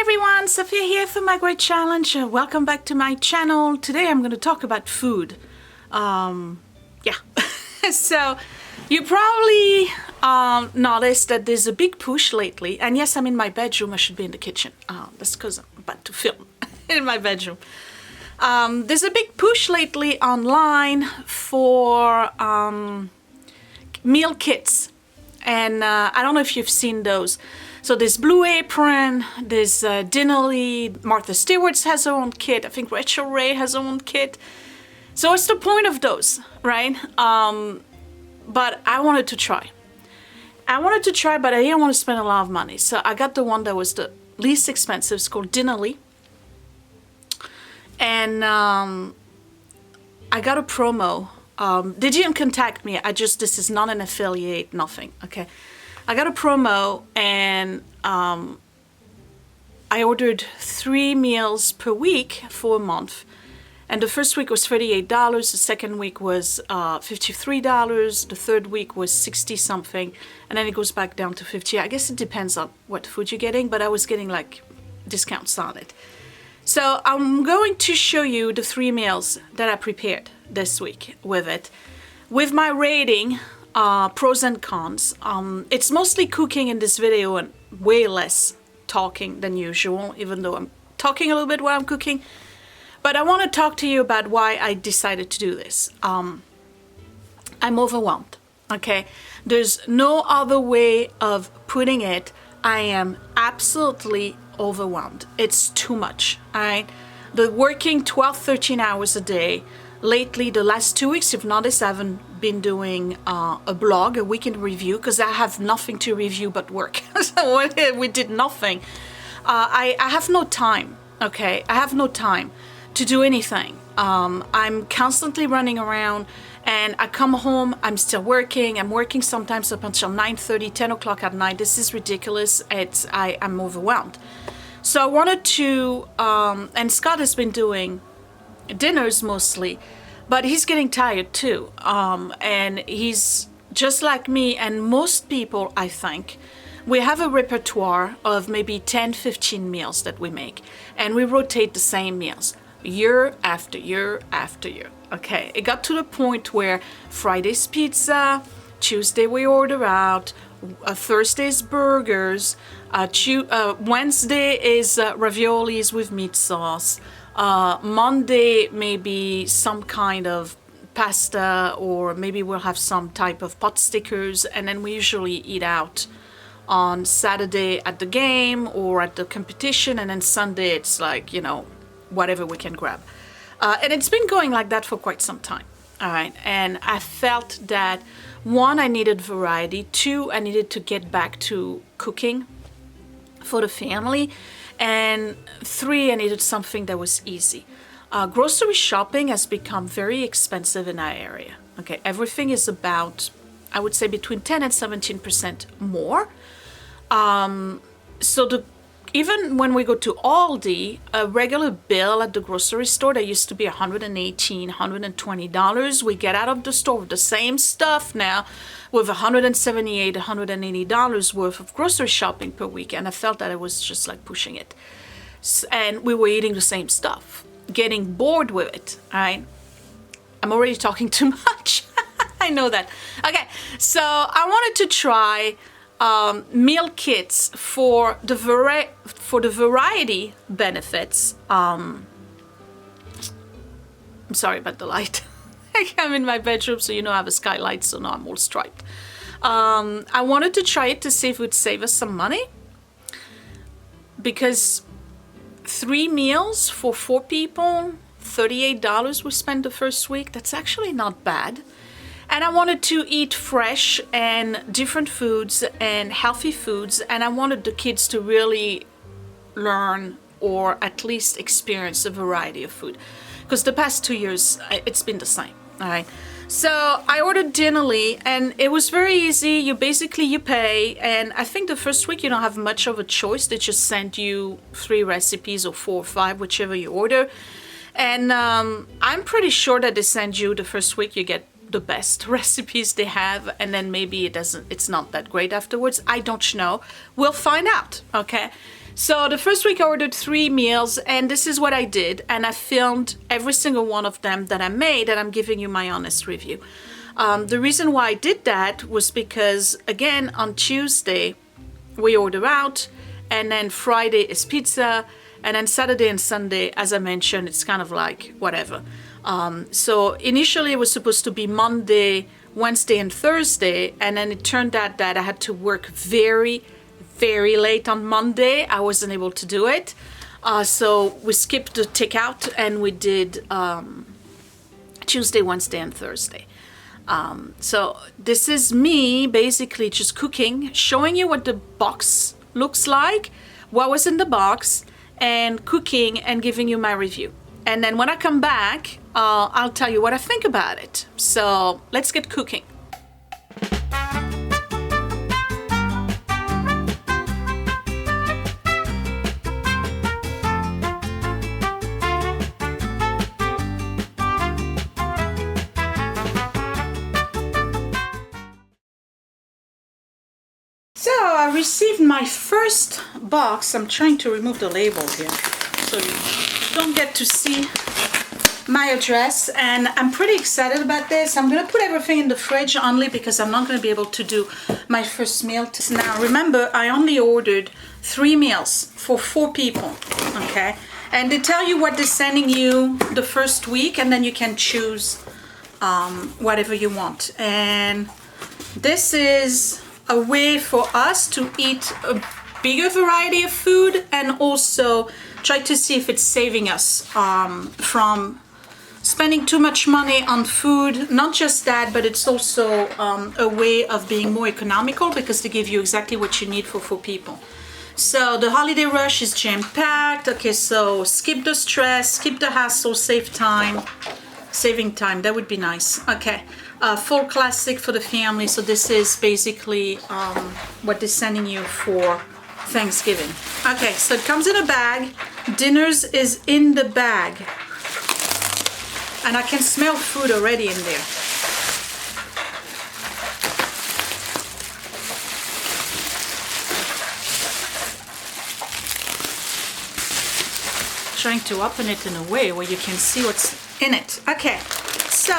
everyone, Sophia here for my great challenge. Welcome back to my channel. Today I'm going to talk about food. So you probably noticed that there's a big push lately, and yes, I'm in my bedroom. I should be in the kitchen. That's because I'm about to film in my bedroom. There's a big push lately online for meal kits, and I don't know if you've seen those. So there's Blue Apron, there's Dinnerly, Martha Stewart's has her own kit, I think Rachel Ray has her own kit. So what's the point of those, right? But I wanted to try. But I didn't want to spend a lot of money. So I got the one that was the least expensive. It's called Dinnerly. And I got a promo. They didn't contact me. This is not an affiliate, nothing, okay? I got a promo, and I ordered 3 meals per week for a month. And the first week was $38, the second week was $53, the third week was 60 something, and then it goes back down to 50. I guess it depends on what food you're getting, but I was getting like discounts on it. So I'm going to show you the 3 meals that I prepared this week with it, with my rating, pros and cons. It's mostly cooking in this video and way less talking than usual, even though I'm talking a little bit while I'm cooking. But I want to talk to you about why I decided to do this. I'm overwhelmed, okay? There's no other way of putting it. I am absolutely overwhelmed. It's too much, all right? The working 12, 13 hours a day. Lately, the last 2 weeks, you've noticed I haven't been doing a blog, a weekend review, because I have nothing to review but work. So we did nothing. I have no time, okay? I have no time to do anything. I'm constantly running around, and I come home, I'm still working. I'm working sometimes up until 9:30, 10 o'clock at night. This is ridiculous. I'm overwhelmed. So I wanted to, and Scott has been doing dinners mostly, but he's getting tired too. And he's just like me and most people, I think. We have a repertoire of maybe 10, 15 meals that we make, and we rotate the same meals year after year after year. Okay, it got to the point where Friday's pizza, Tuesday we order out, Thursday's burgers, Wednesday is raviolis with meat sauce, Monday maybe some kind of pasta, or maybe we'll have some type of pot stickers, and then we usually eat out on Saturday at the game or at the competition, and then Sunday it's like, you know, whatever we can grab. And it's been going like that for quite some time. All right. And I felt that 1, I needed variety. 2, I needed to get back to cooking for the family. And 3, I needed something that was easy. Grocery shopping has become very expensive in our area. Okay. Everything is about, I would say, between 10 and 17% more. Even when we go to Aldi, a regular bill at the grocery store that used to be $118, $120, we get out of the store with the same stuff now with $178, $180 worth of grocery shopping per week. And I felt that I was just like pushing it. And we were eating the same stuff, getting bored with it, all right? I'm already talking too much. I know that. Okay, so I wanted to try meal kits for the variety benefits. I'm sorry about the light. I'm in my bedroom, so you know I have a skylight, so now I'm all striped. I wanted to try it to see if it would save us some money, because 3 meals for 4 people, $38 we spent the first week. That's actually not bad. And I wanted to eat fresh and different foods and healthy foods. And I wanted the kids to really learn, or at least experience, a variety of food. Because the past 2 years, it's been the same. All right. So I ordered Dinnerly, and it was very easy. You pay. And I think the first week you don't have much of a choice. They just send you 3 recipes or 4 or 5, whichever you order. And I'm pretty sure that they send you the first week, you get the best recipes they have, and then maybe it's not that great afterwards. I don't know. We'll find out, okay? So the first week I ordered 3 meals, and this is what I did, and I filmed every single one of them that I made, and I'm giving you my honest review. The reason why I did that was because, again, on Tuesday we order out, and then Friday is pizza, and then Saturday and Sunday, as I mentioned, it's kind of like whatever. So initially it was supposed to be Monday, Wednesday, and Thursday, and then it turned out that I had to work very late on Monday. I wasn't able to do it. So we skipped the takeout and we did Tuesday, Wednesday, and Thursday. So this is me basically just cooking, showing you what the box looks like, what was in the box, and cooking and giving you my review. And then when I come back, I'll tell you what I think about it. So let's get cooking. So I received my first box. I'm trying to remove the label here so you don't get to see my address, and I'm pretty excited about this. I'm gonna put everything in the fridge only because I'm not gonna be able to do my first meal. Now remember, I only ordered 3 meals for 4 people, okay? And they tell you what they're sending you the first week, and then you can choose whatever you want. And this is a way for us to eat a bigger variety of food and also try to see if it's saving us from spending too much money on food. Not just that, but it's also a way of being more economical because they give you exactly what you need for 4 people. So the holiday rush is jam-packed. Okay, so skip the stress, skip the hassle, save time. Saving time, that would be nice. Okay, full classic for the family. So this is basically what they're sending you for Thanksgiving. Okay, so it comes in a bag. Dinners is in the bag. And I can smell food already in there. Trying to open it in a way where you can see what's in it. Okay, so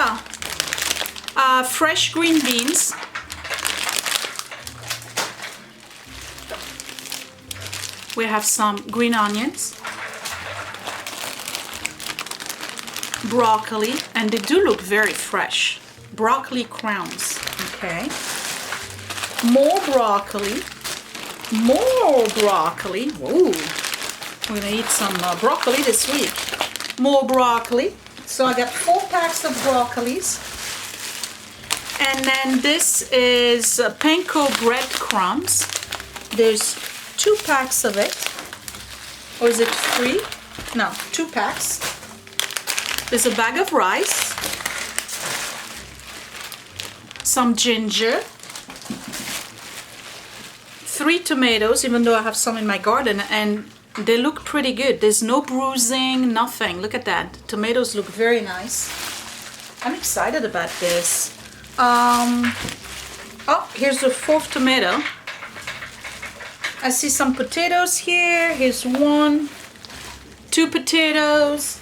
fresh green beans, we have some green onions, broccoli, and they do look very fresh. Broccoli crowns, okay. More broccoli, Whoa, we're gonna eat some broccoli this week. More broccoli. So I got 4 packs of broccolis. And then this is Panko breadcrumbs. There's 2 packs of it. Or is it 3? No, 2 packs. There's a bag of rice. Some ginger. 3 tomatoes, even though I have some in my garden, and they look pretty good. There's no bruising, nothing. Look at that. Tomatoes look very nice. I'm excited about this. Oh, here's the 4th tomato. I see some potatoes here. Here's 1, 2 potatoes.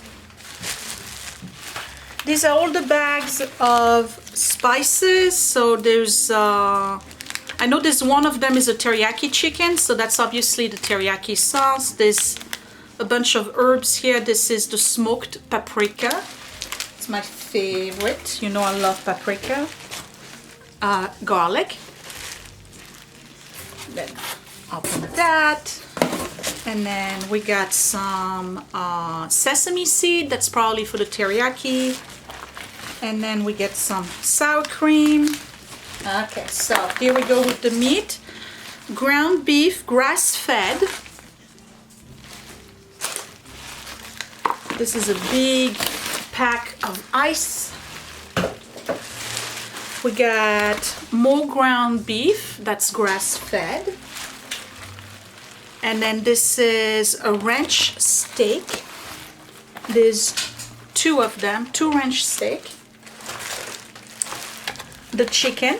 These are all the bags of spices. So there's I know there's one of them is a teriyaki chicken, so that's obviously the teriyaki sauce. There's a bunch of herbs here. This is the smoked paprika. It's my favorite. You know I love paprika. Garlic. Then open that. And then we got some sesame seed. That's probably for the teriyaki. And then we get some sour cream. Okay, so here we go with the meat. Ground beef, grass-fed. This is a big pack of ice. We got more ground beef, that's grass-fed. And then this is a ranch steak. There's 2 of them, 2 ranch steak. The chicken.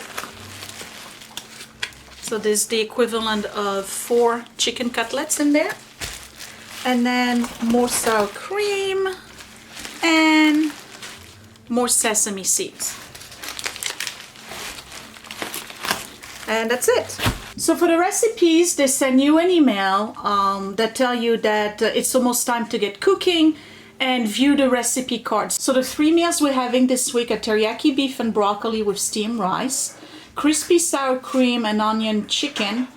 So there's the equivalent of 4 chicken cutlets in there. And then more sour cream and more sesame seeds. And that's it. So for the recipes, they send you an email that tell you that it's almost time to get cooking and view the recipe cards. So the 3 meals we're having this week are teriyaki beef and broccoli with steamed rice, crispy sour cream and onion chicken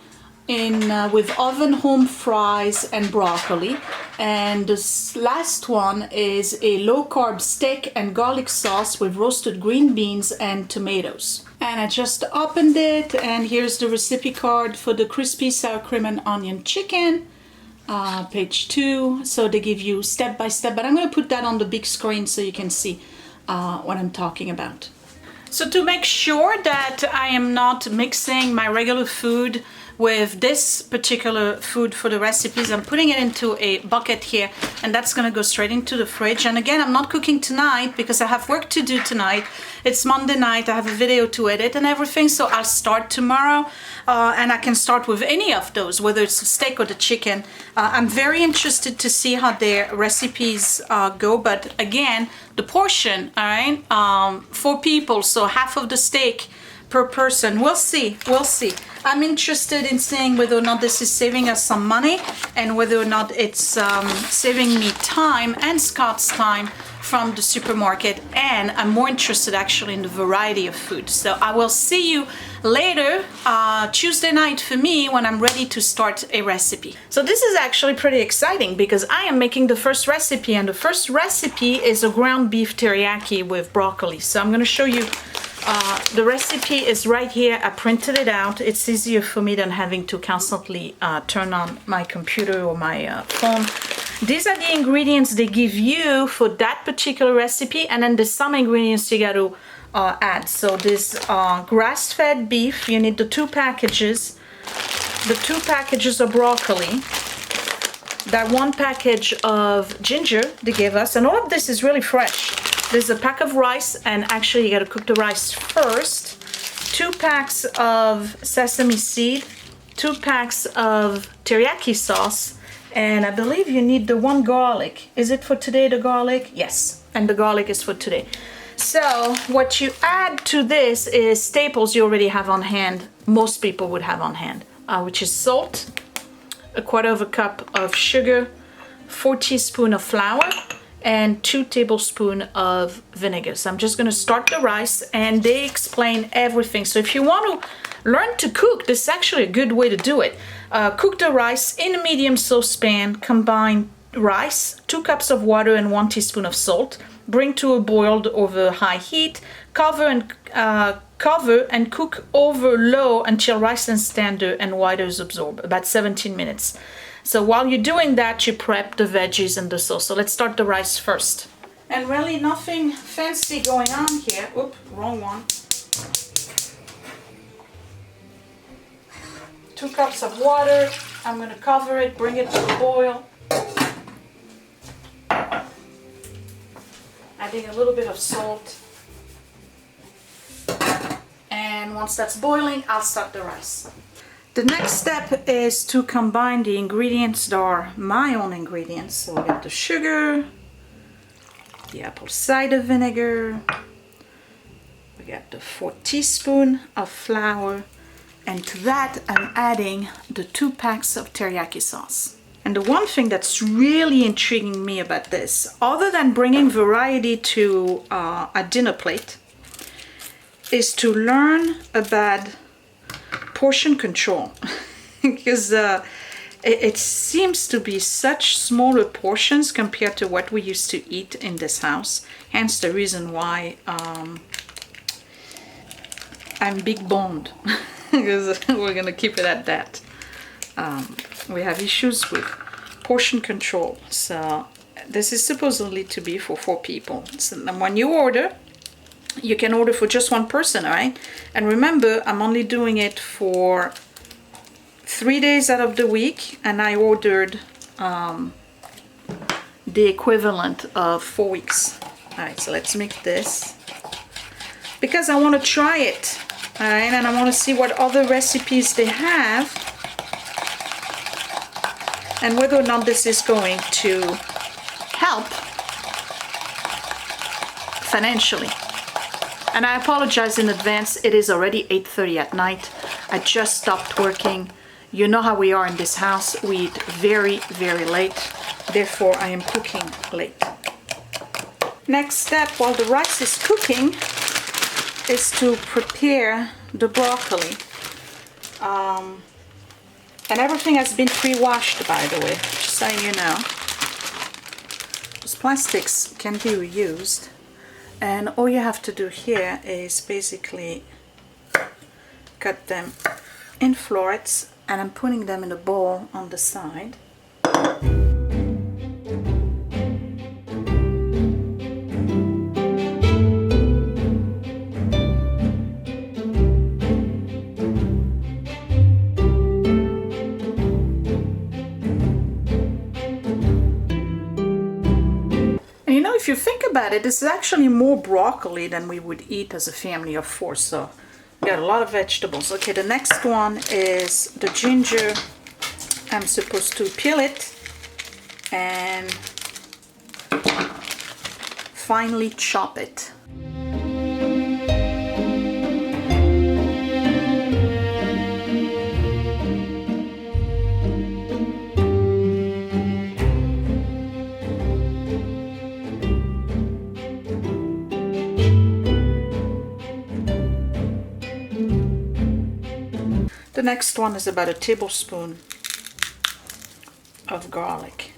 with oven home fries and broccoli. And this last one is a low-carb steak and garlic sauce with roasted green beans and tomatoes. And I just opened it, and here's the recipe card for the crispy sour cream and onion chicken, page 2. So they give you step by step, but I'm going to put that on the big screen so you can see what I'm talking about. So to make sure that I am not mixing my regular food with this particular food for the recipes, I'm putting it into a bucket here, and that's gonna go straight into the fridge. And again, I'm not cooking tonight because I have work to do tonight. It's Monday night, I have a video to edit and everything, so I'll start tomorrow, and I can start with any of those, whether it's the steak or the chicken. I'm very interested to see how their recipes go, but again, the portion, all right, 4 people, so half of the steak per person. We'll see. I'm interested in seeing whether or not this is saving us some money and whether or not it's saving me time and Scott's time from the supermarket, and I'm more interested actually in the variety of food. So I will see you later, Tuesday night for me, when I'm ready to start a recipe. So this is actually pretty exciting because I am making the first recipe, and the first recipe is a ground beef teriyaki with broccoli. So I'm going to show you. The recipe is right here. I printed it out. It's easier for me than having to constantly turn on my computer or my phone. These are the ingredients they give you for that particular recipe, and then there's some ingredients you got to add. So this grass-fed beef, you need the 2 packages. The 2 packages of broccoli. That 1 package of ginger they gave us, and all of this is really fresh. There's a pack of rice, and actually you got to cook the rice first. 2 packs of sesame seed, 2 packs of teriyaki sauce, and I believe you need the 1 garlic. Is it for today, the garlic? Yes, and the garlic is for today. So what you add to this is staples you already have on hand, most people would have on hand, which is salt, 1/4 cup of sugar, 4 teaspoons of flour, and 2 tablespoons of vinegar. So I'm just going to start the rice, and they explain everything. So if you want to learn to cook, this is actually a good way to do it. Cook the rice in a medium saucepan, combine rice, 2 cups of water and 1 teaspoon of salt, bring to a boil over high heat, cover and cook over low until rice is tender and water is absorbed, about 17 minutes. So while you're doing that, you prep the veggies and the sauce. So let's start the rice first. And really nothing fancy going on here. Oop, wrong one. 2 cups of water. I'm going to cover it, bring it to a boil. Adding a little bit of salt. And once that's boiling, I'll start the rice. The next step is to combine the ingredients that are my own ingredients. So we got the sugar, the apple cider vinegar, we got the 4 teaspoons of flour, and to that I'm adding the 2 packs of teriyaki sauce. And the one thing that's really intriguing me about this, other than bringing variety to a dinner plate, is to learn about portion control. Because it seems to be such smaller portions compared to what we used to eat in this house. Hence the reason why I'm big boned. Because we're gonna keep it at that. We have issues with portion control. So this is supposedly to be for 4 people. So when you order, you can order for just 1 person, all right? And remember, I'm only doing it for 3 days out of the week, and I ordered the equivalent of 4 weeks. All right, so let's make this. Because I want to try it. All right, and I want to see what other recipes they have and whether or not this is going to help financially. And I apologize in advance, it is already 8:30 at night. I just stopped working. You know how we are in this house, we eat very, very late. Therefore, I am cooking late. Next step, while the rice is cooking, is to prepare the broccoli. And everything has been pre-washed, by the way, just so you know. These plastics can be reused. And all you have to do here is basically cut them in florets, and I'm putting them in a bowl on the side. If you think about it, this is actually more broccoli than we would eat as a family of 4, so we got a lot of vegetables. Okay, the next one is the ginger. I'm supposed to peel it and finely chop it. The next one is about a tablespoon of garlic.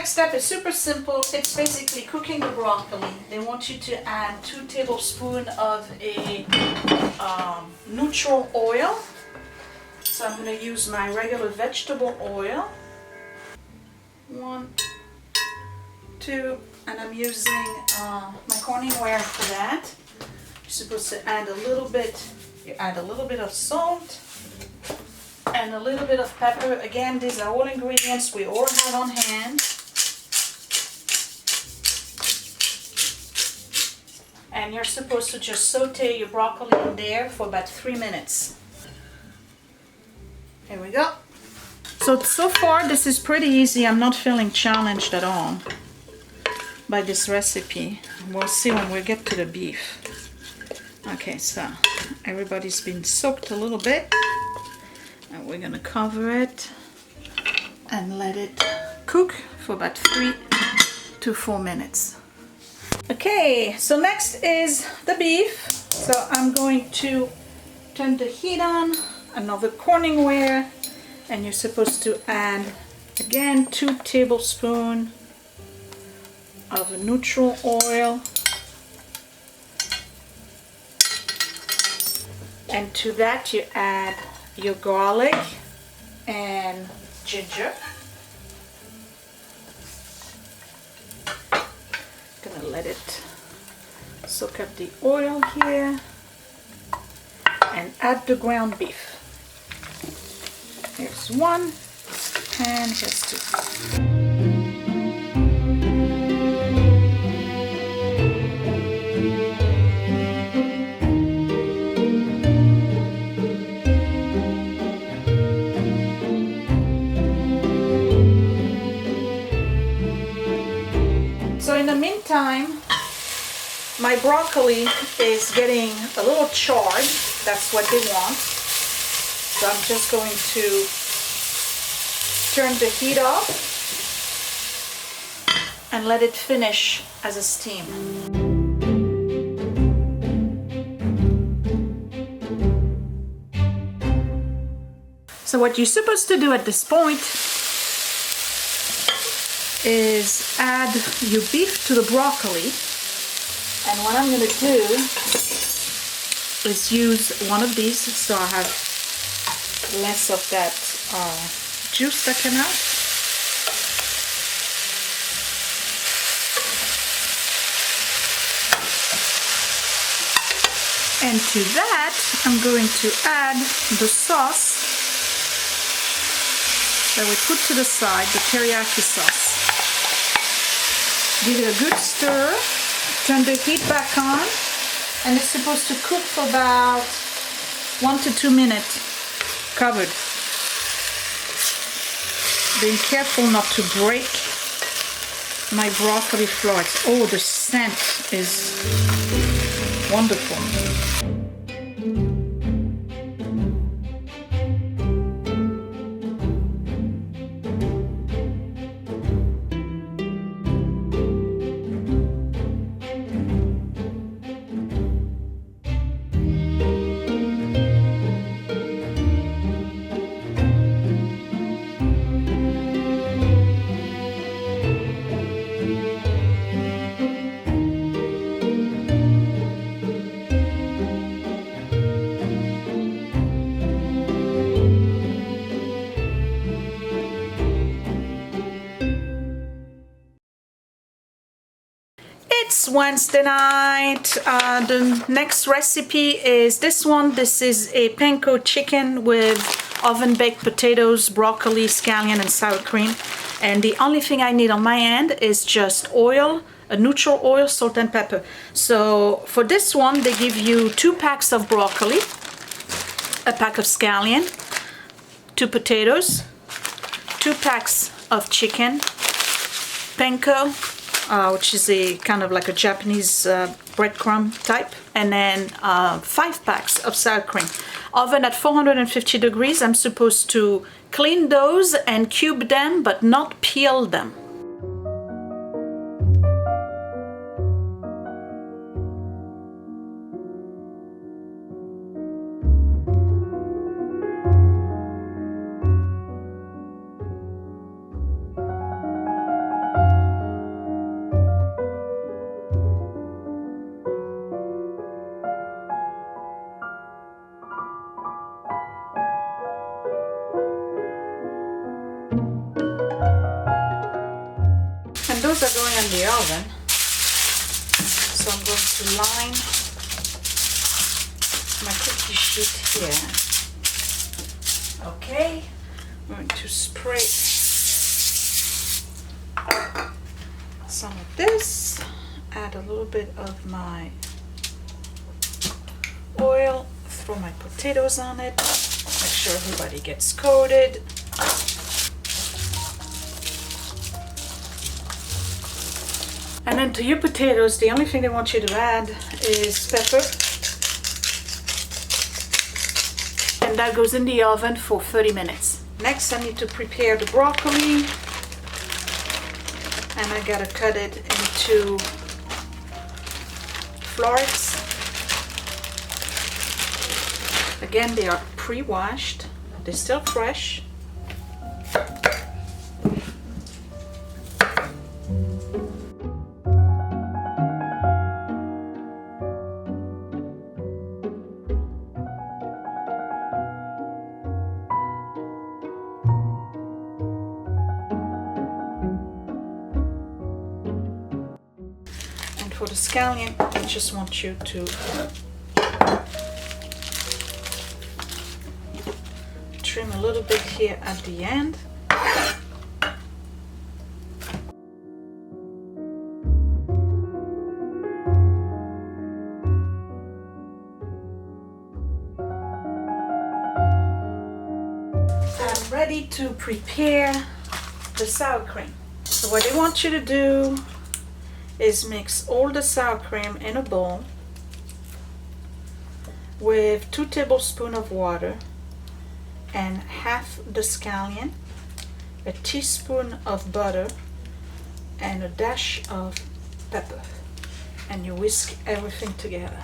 Step is super simple. It's basically cooking the broccoli. They want you to add 2 tablespoons of a neutral oil. So I'm going to use my regular vegetable oil. 1, 2, and I'm using my corningware for that. You're supposed to add a little bit. You add a little bit of salt and a little bit of pepper. Again, these are all ingredients we all have on hand. And you're supposed to just saute your broccoli in there for about 3 minutes. Here we go. So far this is pretty easy. I'm not feeling challenged at all by this recipe. We'll see when we get to the beef. Okay, so everybody's been soaked a little bit. And we're gonna cover it and let it cook for about 3 to 4 minutes. Okay, so next is the beef. So I'm going to turn the heat on, another corningware, and you're supposed to add again 2 tablespoons of a neutral oil, and to that you add your garlic and ginger. Gonna let it soak up the oil here and add the ground beef. Here's 1 and here's 2. So in the meantime, my broccoli is getting a little charred. That's what they want. So I'm just going to turn the heat off and let it finish as a steam. So what you're supposed to do at this point is add your beef to the broccoli, and what I'm going to do is use one of these so I have less of that juice that came out. And to that, I'm going to add the sauce that we put to the side, the teriyaki sauce. Give it a good stir, turn the heat back on, and it's supposed to cook for about 1 to 2 minutes, covered. Being careful not to break my broccoli florets. Oh, the scent is wonderful. It's Wednesday night. The next recipe is this one. This is a panko chicken with oven baked potatoes, broccoli, scallion, and sour cream. And the only thing I need on my end is just oil, a neutral oil, salt, and pepper. So for this one, they give you 2 packs of broccoli, a pack of scallion, 2 potatoes, 2 packs of chicken, panko, which is a kind of like a Japanese breadcrumb type, and then 5 packs of sour cream. Oven at 450 degrees. I'm supposed to clean those and cube them, but not peel them. And those are going in the oven. So I'm going to line my cookie sheet here. Okay, I'm going to spray some of this, add a little bit of my oil, throw my potatoes on it, make sure everybody gets coated. And then to your potatoes, the only thing they want you to add is pepper. And that goes in the oven for 30 minutes. Next, I need to prepare the broccoli. And I gotta cut it into florets. Again, they are pre-washed. They're still fresh. For the scallion, I just want you to trim a little bit here at the end. I'm ready to prepare the sour cream. So what I want you to do is mix all the sour cream in a bowl with 2 tablespoons of water and half the scallion, a teaspoon of butter, and a dash of pepper. And you whisk everything together.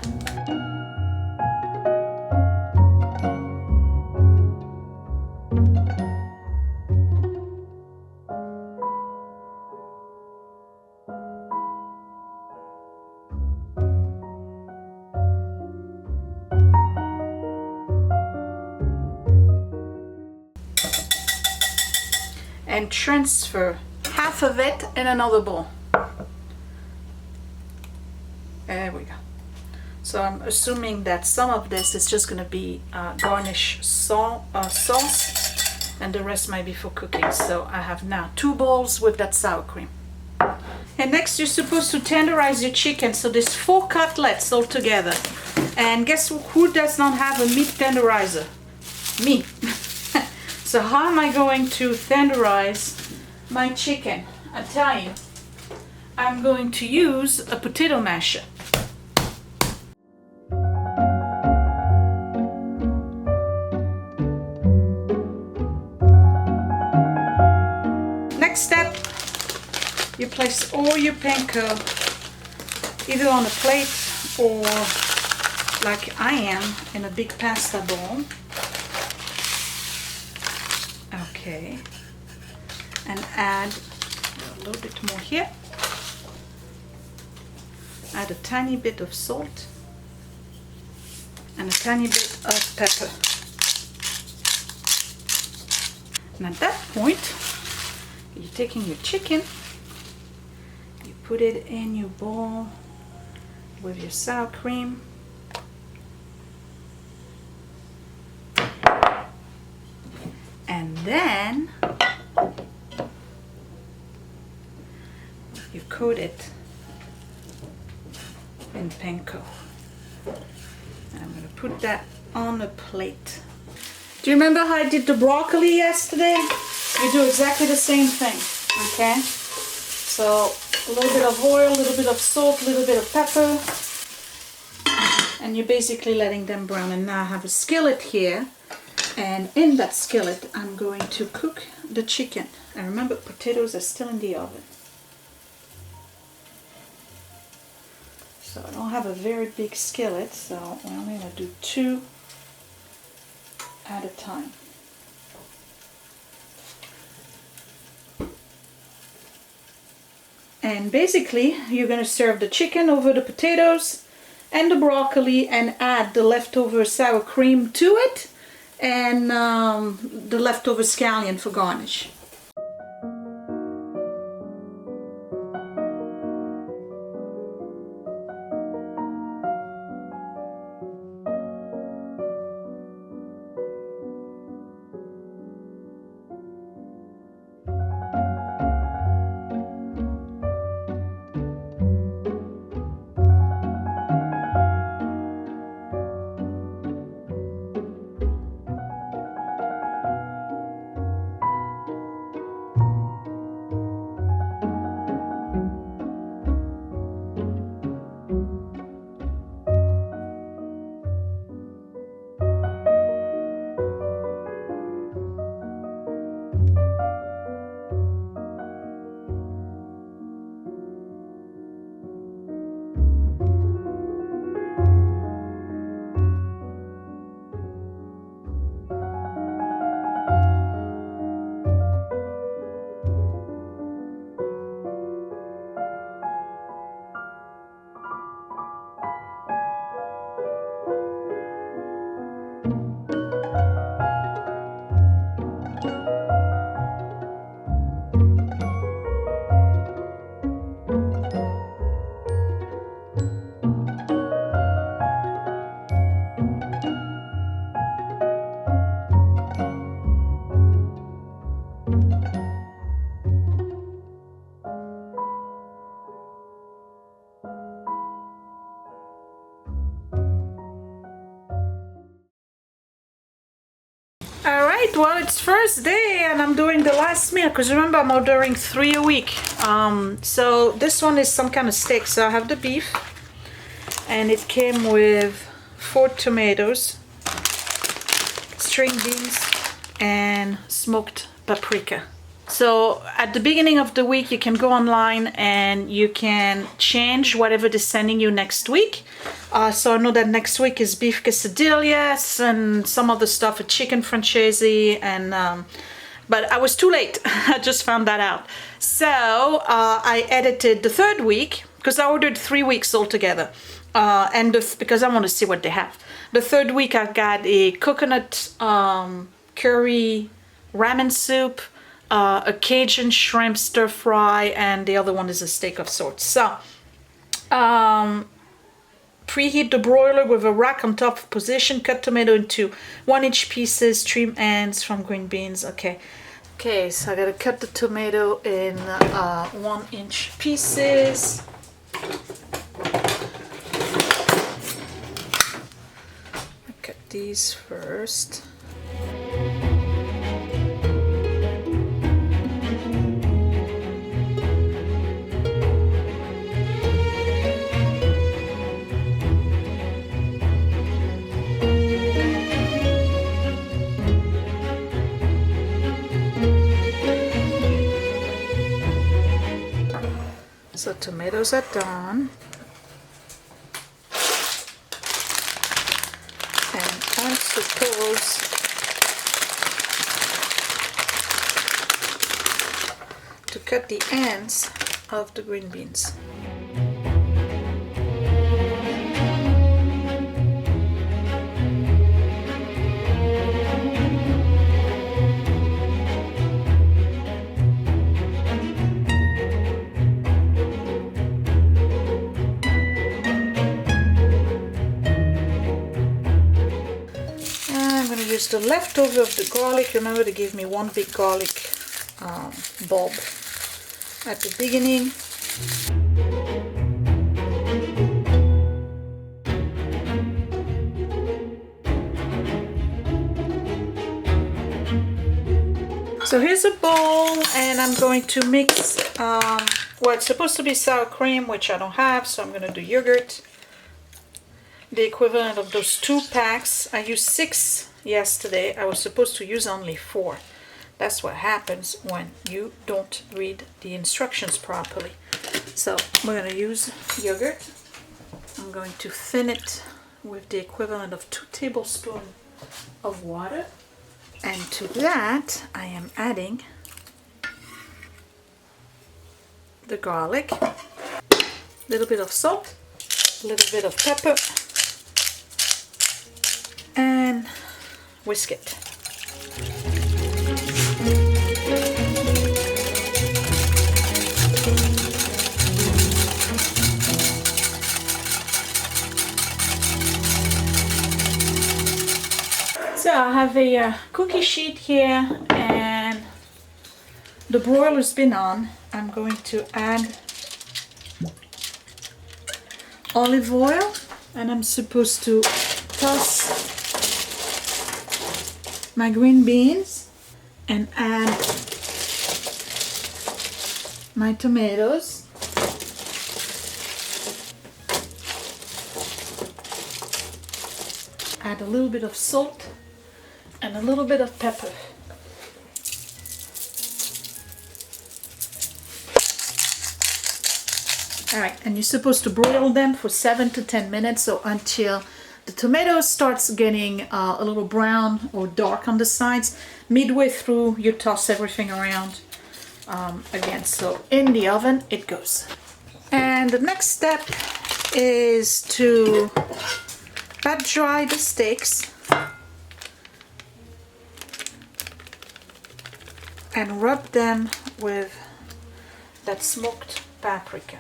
And transfer half of it in another bowl. There we go. So So I'm assuming that some of this is just gonna be garnish sauce, and the rest might be for cooking. So I have now 2 bowls with that sour cream. And next you're supposed to tenderize your chicken. So there's 4 cutlets all together. And guess who does not have a meat tenderizer? Me. So how am I going to tenderize my chicken? I tell you, I'm going to use a potato masher. Next step, you place all your panko either on a plate or like I am in a big pasta bowl. Okay, and add a little bit more here. Add a tiny bit of salt and a tiny bit of pepper. And at that point, you're taking your chicken, you put it in your bowl with your sour cream. And then you coat it in panko. I'm going to put that on a plate. Do you remember how I did the broccoli yesterday? You do exactly the same thing, okay? So a little bit of oil, a little bit of salt, a little bit of pepper, and you're basically letting them brown. And now I have a skillet here, and in that skillet I'm going to cook the chicken. And remember, potatoes are still in the oven. So I don't have a very big skillet, so we're only going to do 2 at a time. And basically you're going to serve the chicken over the potatoes and the broccoli and add the leftover sour cream to it and the leftover scallion for garnish. Alright, well, it's first day and I'm doing the last meal because remember I'm ordering 3 a week. So this one is some kind of steak. So I have the beef and it came with 4 tomatoes, string beans and smoked paprika. So at the beginning of the week you can go online and you can change whatever they're sending you next week. So I know that next week is beef quesadillas and some other stuff, a chicken francese, and but I was too late. I just found that out. So I edited the 3rd week because I ordered 3 weeks altogether, and because I want to see what they have. The 3rd week I got a coconut curry ramen soup, a Cajun shrimp stir fry, and the other one is a steak of sorts. So Preheat the broiler with a rack on top position. Cut tomato into 1-inch pieces. Trim ends from green beans. Okay. Okay, so I gotta cut the tomato in 1-inch pieces. I cut these first. So tomatoes are done, and I'm supposed to cut the ends of the green beans. Use the leftover of the garlic. Remember to give me 1 big garlic bulb at the beginning. So here's a bowl, and I'm going to mix well, it's supposed to be sour cream, which I don't have, so I'm going to do yogurt, the equivalent of those 2 packs. I used 6 yesterday. I was supposed to use only 4. That's what happens when you don't read the instructions properly. So we're going to use yogurt. I'm going to thin it with the equivalent of 2 tablespoons of water. And to that I am adding the garlic, a little bit of salt, a little bit of pepper, and whisk it. So I have a cookie sheet here, and the broiler's been on. I'm going to add olive oil, and I'm supposed to toss my green beans and add my tomatoes. Add a little bit of salt and a little bit of pepper. Alright, and you're supposed to broil them for 7 to 10 minutes, so until the tomato starts getting a little brown or dark on the sides. Midway through, you toss everything around again. So in the oven it goes. And the next step is to pat dry the steaks and rub them with that smoked paprika.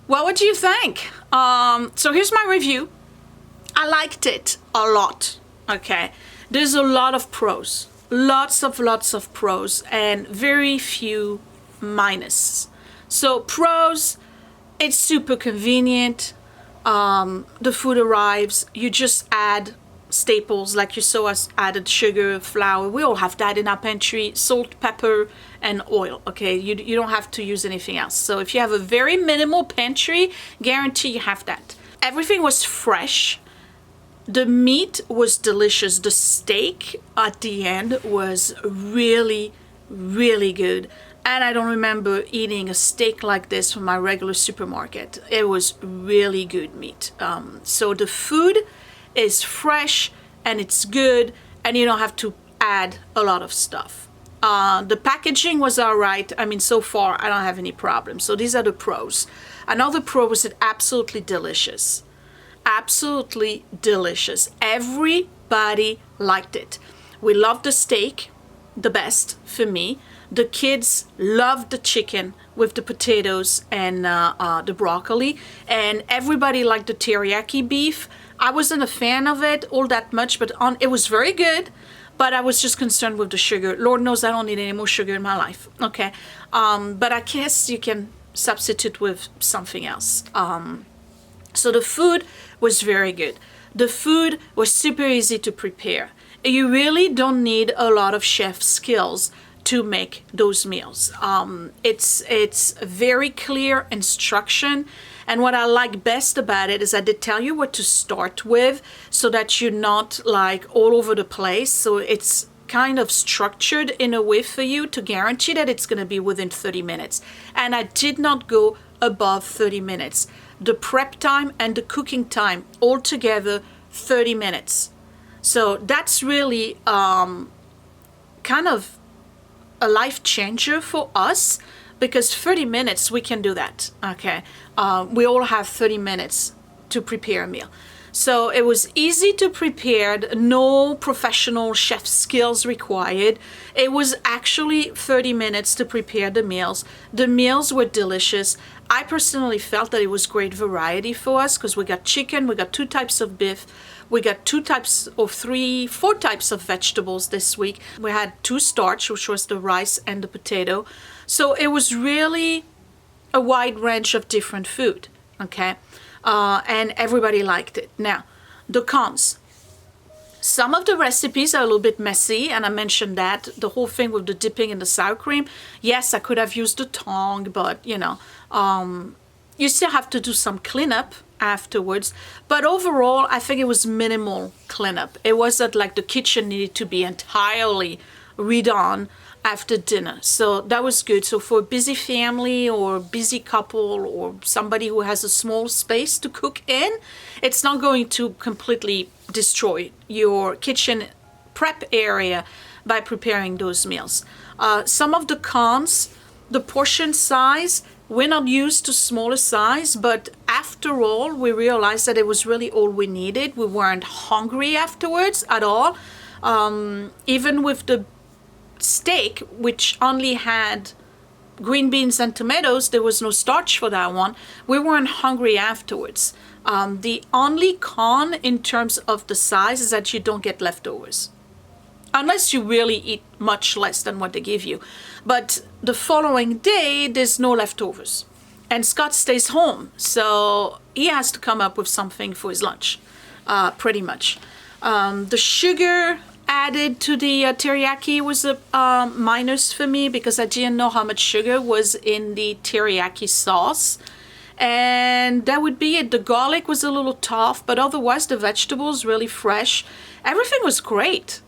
Well, what do you think? So here's my review. I liked it a lot, okay? There's a lot of pros, lots of pros, and very few minus. So pros, it's super convenient. The food arrives, you just add staples like you saw us added sugar, flour. We all have that in our pantry, salt, pepper, and oil, okay? You don't have to use anything else. So if you have a very minimal pantry, guarantee you have that. Everything was fresh. The meat was delicious. The steak at the end was really, really good. And I don't remember eating a steak like this from my regular supermarket. It was really good meat. So the food is fresh and it's good, and you don't have to add a lot of stuff. The packaging was all right. I mean, so far I don't have any problems. So these are the pros. Another pro was it absolutely delicious. Absolutely delicious. Everybody liked it. We loved the steak, the best for me. The kids loved the chicken with the potatoes and the broccoli, and everybody liked the teriyaki beef. I wasn't a fan of it all that much, but it was very good, but I was just concerned with the sugar. Lord knows I don't need any more sugar in my life, okay? But I guess you can substitute with something else. So the food was very good. The food was super easy to prepare. You really don't need a lot of chef skills to make those meals. It's very clear instruction, and what I like best about it is that they tell you what to start with so that you're not like all over the place. So it's kind of structured in a way for you to guarantee that it's going to be within 30 minutes. And I did not go above 30 minutes. The prep time and the cooking time altogether 30 minutes. So that's really kind of a life changer for us, because 30 minutes we can do that, okay? We all have 30 minutes to prepare a meal. So it was easy to prepare, no professional chef skills required. It was actually 30 minutes to prepare the meals. The meals were delicious. I personally felt that it was great variety for us because we got chicken, we got 2 types of beef, we got 4 types of vegetables this week. We had 2 starch, which was the rice and the potato. So it was really a wide range of different food, okay? And everybody liked it. Now, the cons. Some of the recipes are a little bit messy, and I mentioned that. The whole thing with the dipping in the sour cream. Yes, I could have used a tongue, but, you know, you still have to do some cleanup afterwards. But overall, I think it was minimal cleanup. It wasn't like the kitchen needed to be entirely redone after dinner. So that was good. So for a busy family or busy couple or somebody who has a small space to cook in, it's not going to completely destroy your kitchen prep area by preparing those meals. Some of the cons, the portion size, we're not used to smaller size, but after all, we realized that it was really all we needed. We weren't hungry afterwards at all. Even with the steak, which only had green beans and tomatoes, there was no starch for that one. We weren't hungry afterwards. The only con in terms of the size is that you don't get leftovers. Unless you really eat much less than what they give you. But the following day, there's no leftovers. And Scott stays home, so he has to come up with something for his lunch, pretty much. The sugar added to the teriyaki was a minus for me because I didn't know how much sugar was in the teriyaki sauce. And that would be it. The garlic was a little tough, but otherwise the vegetables really fresh. Everything was great.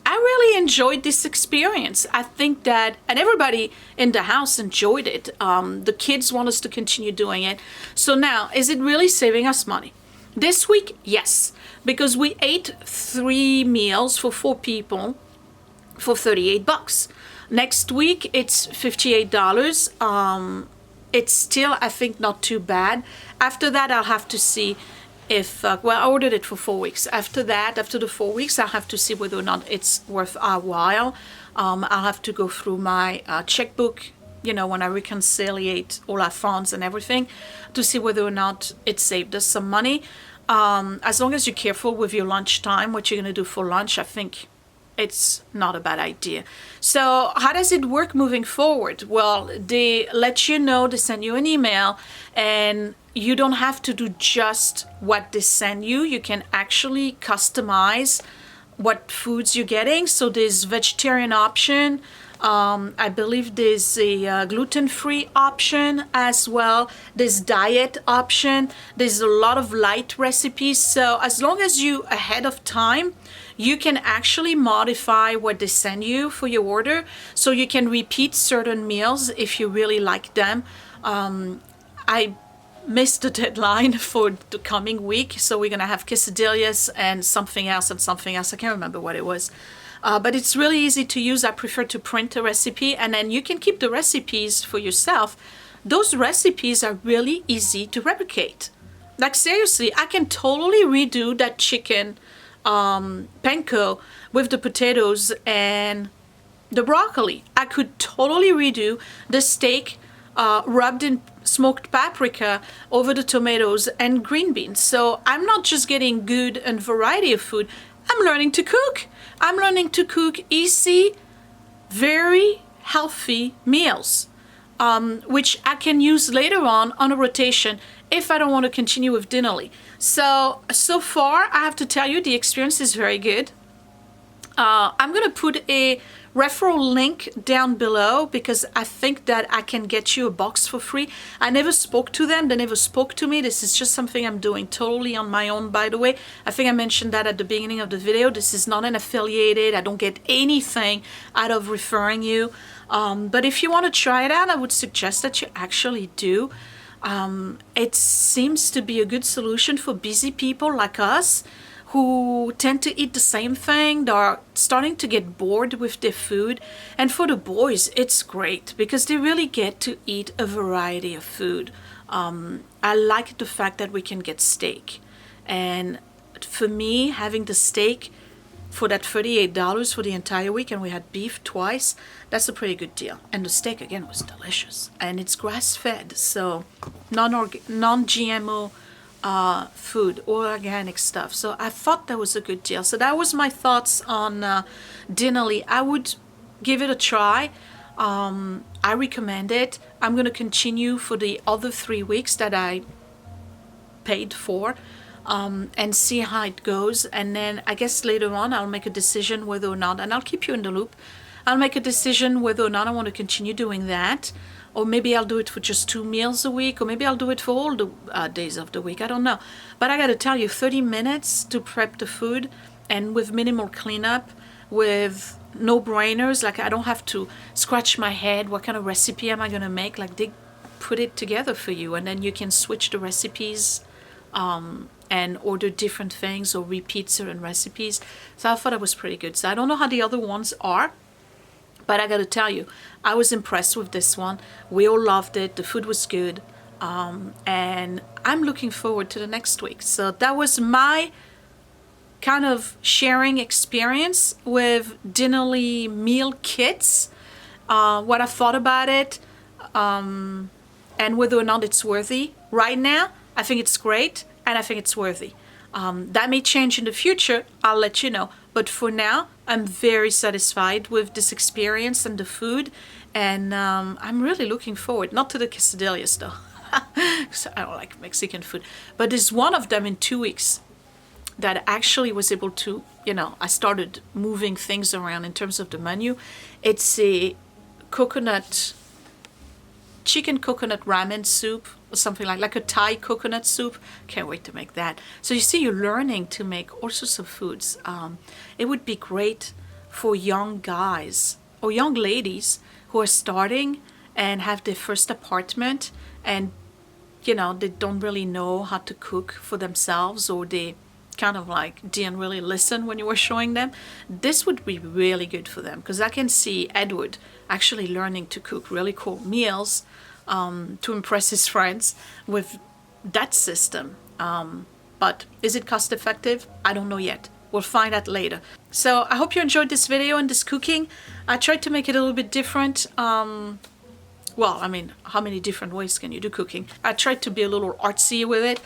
I really enjoyed this experience. I think that, and everybody in the house enjoyed it. The kids want us to continue doing it. So now, is it really saving us money? This week, yes, because we ate 3 meals for 4 people for $38. Next week, it's $58. It's still, I think, not too bad. After that, I'll have to see if, well, I ordered it for 4 weeks. After that, after the 4 weeks, I'll have to see whether or not it's worth our while. I'll have to go through my checkbook, you know, when I reconciliate all our funds and everything, to see whether or not it saved us some money. As long as you're careful with your lunchtime, what you're going to do for lunch, I think it's not a bad idea. So how does it work moving forward? Well, they let you know, they send you an email, and you don't have to do just what they send you. You can actually customize what foods you're getting. So there's vegetarian option. I believe there's a gluten-free option as well. There's diet option. There's a lot of light recipes. So as long as you ahead of time, you can actually modify what they send you for your order. So you can repeat certain meals if you really like them. I missed the deadline for the coming week. So we're going to have quesadillas and something else and something else. I can't remember what it was. But it's really easy to use. I prefer to print a recipe, and then you can keep the recipes for yourself. Those recipes are really easy to replicate. Like seriously, I can totally redo that chicken panko with the potatoes and the broccoli. I could totally redo the steak rubbed in smoked paprika over the tomatoes and green beans. So I'm not just getting good and variety of food. I'm learning to cook. I'm learning to cook easy, very healthy meals, which I can use later on a rotation if I don't want to continue with Dinnerly. So far, I have to tell you, the experience is very good. I'm going to put a referral link down below because I think that I can get you a box for free. I never spoke to them. They never spoke to me. This is just something I'm doing totally on my own, by the way. I think I mentioned that at the beginning of the video. This is not an affiliated. I don't get anything out of referring you. But if you want to try it out, I would suggest that you actually do. It seems to be a good solution for busy people like us who tend to eat the same thing. They're starting to get bored with their food. And for the boys, it's great because they really get to eat a variety of food. I like the fact that we can get steak. And for me, having the steak for that $38 for the entire week, and we had beef twice, that's a pretty good deal. And the steak, again, was delicious. And it's grass-fed, so non-GMO food or organic stuff. So I thought that was a good deal. So that was my thoughts on Dinnerly. I would give it a try. I recommend it. I'm going to continue for the other 3 weeks that I paid for and see how it goes. And then I guess later on I'll make a decision whether or not, and I'll keep you in the loop, I'll make a decision whether or not I want to continue doing that. Or maybe I'll do it for just 2 meals a week, or maybe I'll do it for all the days of the week. I don't know. But I got to tell you, 30 minutes to prep the food, and with minimal cleanup, with no brainers. Like I don't have to scratch my head. What kind of recipe am I going to make? Like they put it together for you, and then you can switch the recipes and order different things or repeat certain recipes. So I thought it was pretty good. So I don't know how the other ones are. But I got to tell you, I was impressed with this one. We all loved it. The food was good. And I'm looking forward to the next week. So that was my kind of sharing experience with Dinnerly meal kits. What I thought about it and whether or not it's worthy. Right now, I think it's great and I think it's worthy. That may change in the future. I'll let you know. But for now, I'm very satisfied with this experience and the food. And I'm really looking forward, not to the quesadillas though. So I don't like Mexican food. But there's one of them in 2 weeks that actually was able to, I started moving things around in terms of the menu. It's a chicken coconut ramen soup or something like a Thai coconut soup. Can't wait to make that. So you see, you're learning to make all sorts of foods. It would be great for young guys or young ladies who are starting and have their first apartment and they don't really know how to cook for themselves, or they kind of like didn't really listen when you were showing them. This would be really good for them because I can see Edward actually learning to cook really cool meals to impress his friends with that system. But is it cost effective? I don't know yet. We'll find out later. So I hope you enjoyed this video and this cooking. I tried to make it a little bit different. well, I mean, how many different ways can you do cooking? I tried to be a little artsy with it.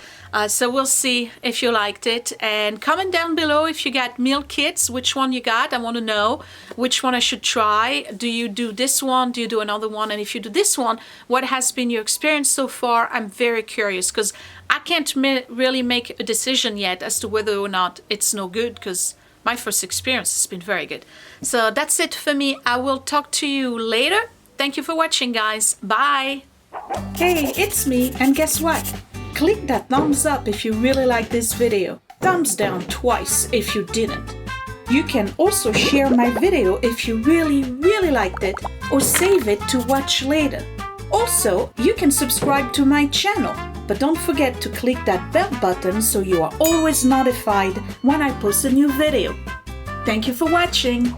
So we'll see if you liked it. And comment down below if you got meal kits, which one you got. I want to know which one I should try. Do you do this one? Do you do another one? And if you do this one, what has been your experience so far? I'm very curious because I can't really make a decision yet as to whether or not it's no good, because my first experience has been very good. So that's it for me. I will talk to you later. Thank you for watching, guys. Bye. Hey, it's me, and guess what? Click that thumbs up if you really like this video. Thumbs down twice if you didn't. You can also share my video if you really liked it, or save it to watch later. Also, you can subscribe to my channel, but don't forget to click that bell button so you are always notified when I post a new video. Thank you for watching.